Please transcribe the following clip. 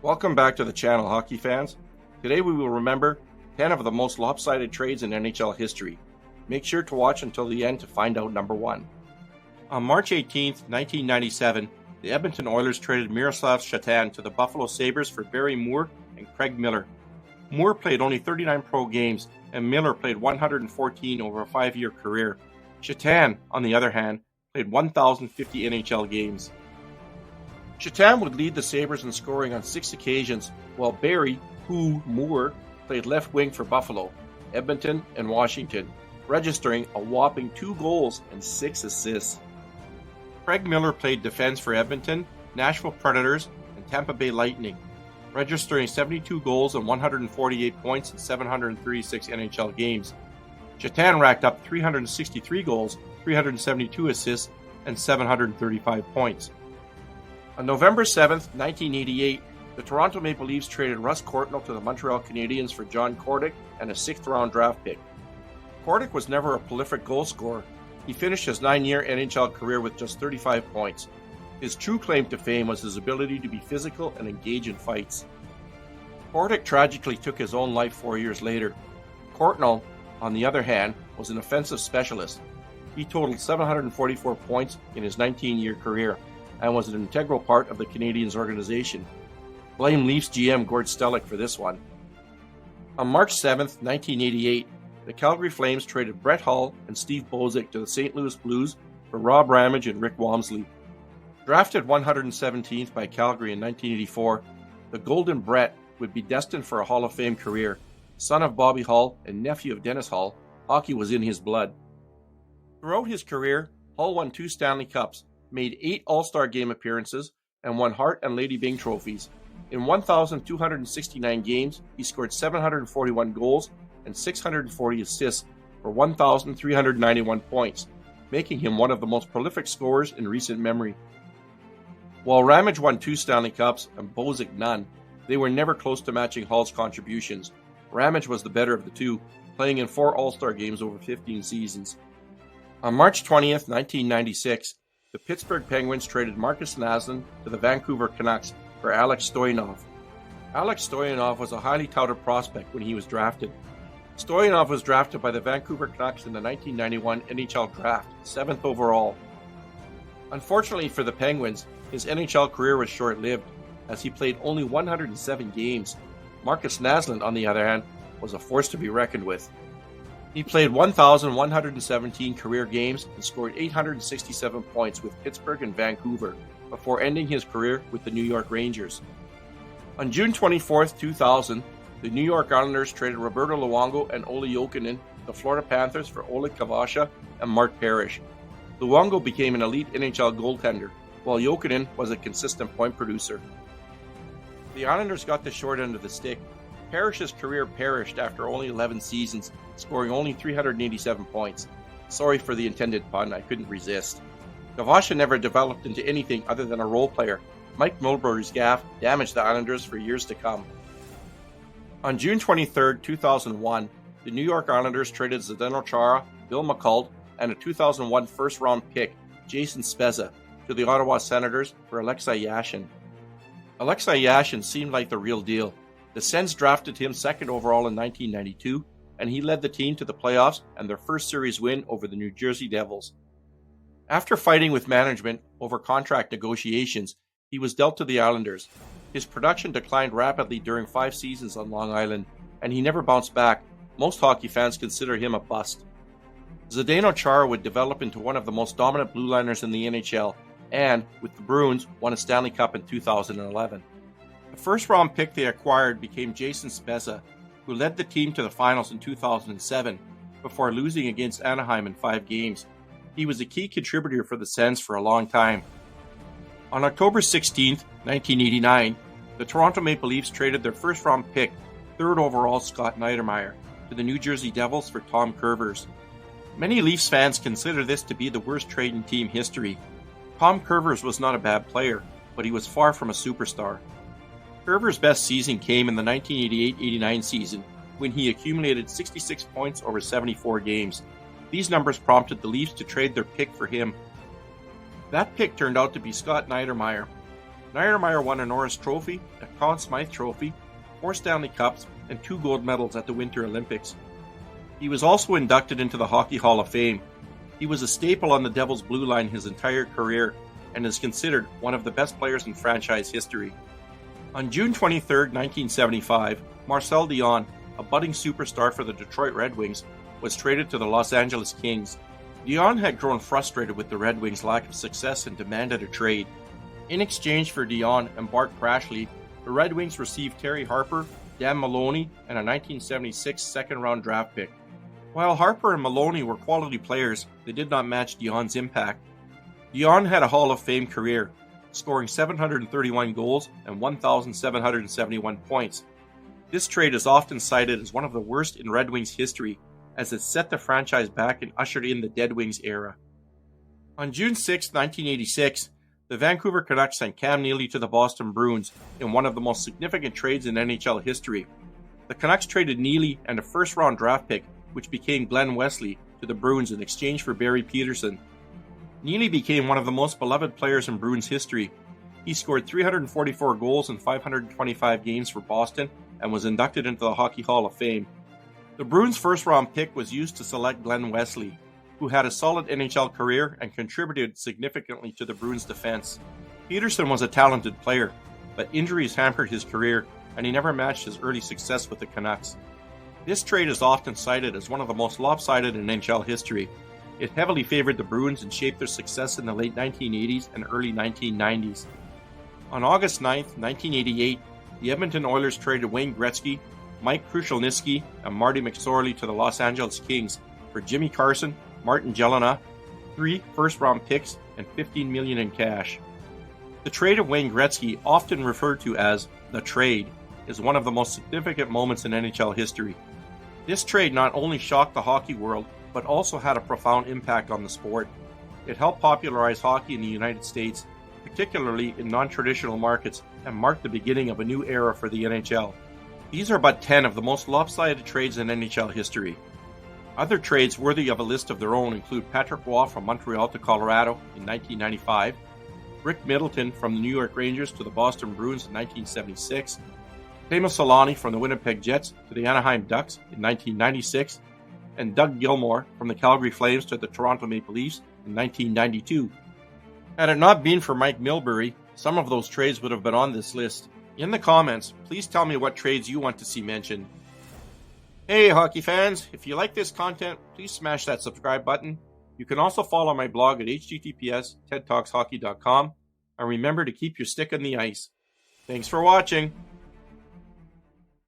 Welcome back to the channel, hockey fans. Today we will remember 10 of the most lopsided trades in NHL history. Make sure to watch until the end to find out number 1. On March 18, 1997, the Edmonton Oilers traded Miroslav Shatan to the Buffalo Sabres for Barry Moore and Craig Miller. Moore played only 39 pro games, and Miller played 114 over a 5-year career. Shatan, on the other hand, played 1,050 NHL games. Shatan would lead the Sabres in scoring on 6 occasions, while Barry Moore played left wing for Buffalo, Edmonton, and Washington, registering a whopping 2 goals and 6 assists. Craig Miller played defense for Edmonton, Nashville Predators, and Tampa Bay Lightning, registering 72 goals and 148 points in 736 NHL games. Shatan racked up 363 goals, 372 assists, and 735 points. On November 7, 1988, the Toronto Maple Leafs traded Russ Courtnall to the Montreal Canadiens for John Kordic and a 6th-round draft pick. Kordic was never a prolific goal scorer. He finished his 9-year NHL career with just 35 points. His true claim to fame was his ability to be physical and engage in fights. Kordic tragically took his own life 4 years later. Courtnall, on the other hand, was an offensive specialist. He totaled 744 points in his 19-year career and was an integral part of the Canadiens organization. Blame Leafs GM Gord Stellick for this one. On March 7, 1988, the Calgary Flames traded Brett Hull and Steve Bozick to the St. Louis Blues for Rob Ramage and Rick Wamsley. Drafted 117th by Calgary in 1984, the Golden Brett would be destined for a Hall of Fame career. Son of Bobby Hull and nephew of Dennis Hull, hockey was in his blood. Throughout his career, Hull won 2 Stanley Cups, made 8 All-Star Game appearances, and won Hart and Lady Byng trophies. In 1,269 games, he scored 741 goals and 640 assists for 1,391 points, making him one of the most prolific scorers in recent memory. While Ramage won 2 Stanley Cups and Bozick none, they were never close to matching Hull's contributions. Ramage was the better of the two, playing in 4 All-Star games over 15 seasons. On March 20th, 1996, the Pittsburgh Penguins traded Marcus Naslund to the Vancouver Canucks for Alex Stoyanov. Alex Stoyanov was a highly touted prospect when he was drafted. Stoyanov was drafted by the Vancouver Canucks in the 1991 NHL Draft, 7th overall. Unfortunately for the Penguins, his NHL career was short-lived, as he played only 107 games. Marcus Naslund, on the other hand, was a force to be reckoned with. He played 1,117 career games and scored 867 points with Pittsburgh and Vancouver before ending his career with the New York Rangers. On June 24, 2000, the New York Islanders traded Roberto Luongo and Ole Jokinen to the Florida Panthers for Oleg Kavasha and Mark Parrish. Luongo became an elite NHL goaltender, while Jokinen was a consistent point producer. The Islanders got the short end of the stick. Parrish's career perished after only 11 seasons, scoring only 387 points. Sorry for the intended pun, I couldn't resist. Kavasha never developed into anything other than a role player. Mike Milbury's gaffe damaged the Islanders for years to come. On June 23, 2001, the New York Islanders traded Zdeno Chara, Bill McCult, and a 2001 first-round pick, Jason Spezza, to the Ottawa Senators for Alexei Yashin. Alexei Yashin seemed like the real deal. The Sens drafted him 2nd overall in 1992, and he led the team to the playoffs and their first series win over the New Jersey Devils. After fighting with management over contract negotiations, he was dealt to the Islanders. His production declined rapidly during 5 seasons on Long Island, and he never bounced back. Most hockey fans consider him a bust. Zdeno Chara would develop into one of the most dominant blue liners in the NHL, and, with the Bruins, won a Stanley Cup in 2011. The first-round pick they acquired became Jason Spezza, who led the team to the finals in 2007, before losing against Anaheim in 5 games. He was a key contributor for the Sens for a long time. On October 16, 1989, the Toronto Maple Leafs traded their first-round pick, 3rd overall Scott Niedermayer, to the New Jersey Devils for Tom Kurvers. Many Leafs fans consider this to be the worst trade in team history. Tom Kurvers was not a bad player, but he was far from a superstar. Kurvers' best season came in the 1988-89 season, when he accumulated 66 points over 74 games. These numbers prompted the Leafs to trade their pick for him. That pick turned out to be Scott Niedermayer. Niedermayer won a Norris Trophy, a Conn Smythe Trophy, 4 Stanley Cups, and 2 gold medals at the Winter Olympics. He was also inducted into the Hockey Hall of Fame. He was a staple on the Devils' blue line his entire career and is considered one of the best players in franchise history. On June 23, 1975, Marcel Dionne, a budding superstar for the Detroit Red Wings, was traded to the Los Angeles Kings. Dionne had grown frustrated with the Red Wings' lack of success and demanded a trade. In exchange for Dionne and Bart Krashley, the Red Wings received Terry Harper, Dan Maloney, and a 1976 second-round draft pick. While Harper and Maloney were quality players, they did not match Dionne's impact. Dionne had a Hall of Fame career, scoring 731 goals and 1,771 points. This trade is often cited as one of the worst in Red Wings history, as it set the franchise back and ushered in the Dead Wings era. On June 6, 1986, the Vancouver Canucks sent Cam Neely to the Boston Bruins in one of the most significant trades in NHL history. The Canucks traded Neely and a first-round draft pick, which became Glenn Wesley, to the Bruins in exchange for Barry Peterson. Neely became one of the most beloved players in Bruins history. He scored 344 goals in 525 games for Boston and was inducted into the Hockey Hall of Fame. The Bruins' first-round pick was used to select Glenn Wesley, who had a solid NHL career and contributed significantly to the Bruins' defense. Peterson was a talented player, but injuries hampered his career, and he never matched his early success with the Canucks. This trade is often cited as one of the most lopsided in NHL history. It heavily favored the Bruins and shaped their success in the late 1980s and early 1990s. On August 9, 1988, the Edmonton Oilers traded Wayne Gretzky, Mike Krushelnyski, and Marty McSorley to the Los Angeles Kings for Jimmy Carson, Martin Gelinas, 3 first-round picks, and $15 million in cash. The trade of Wayne Gretzky, often referred to as the trade, is one of the most significant moments in NHL history. This trade not only shocked the hockey world, but also had a profound impact on the sport. It helped popularize hockey in the United States, particularly in non-traditional markets, and marked the beginning of a new era for the NHL. These are but 10 of the most lopsided trades in NHL history. Other trades worthy of a list of their own include Patrick Roy from Montreal to Colorado in 1995, Rick Middleton from the New York Rangers to the Boston Bruins in 1976, Teemu Selanne from the Winnipeg Jets to the Anaheim Ducks in 1996, and Doug Gilmour from the Calgary Flames to the Toronto Maple Leafs in 1992. Had it not been for Mike Milbury, some of those trades would have been on this list. In the comments, please tell me what trades you want to see mentioned. Hey hockey fans, if you like this content, please smash that subscribe button. You can also follow my blog at https://tedtalkshockey.com, and remember to keep your stick on the ice. Thanks for watching.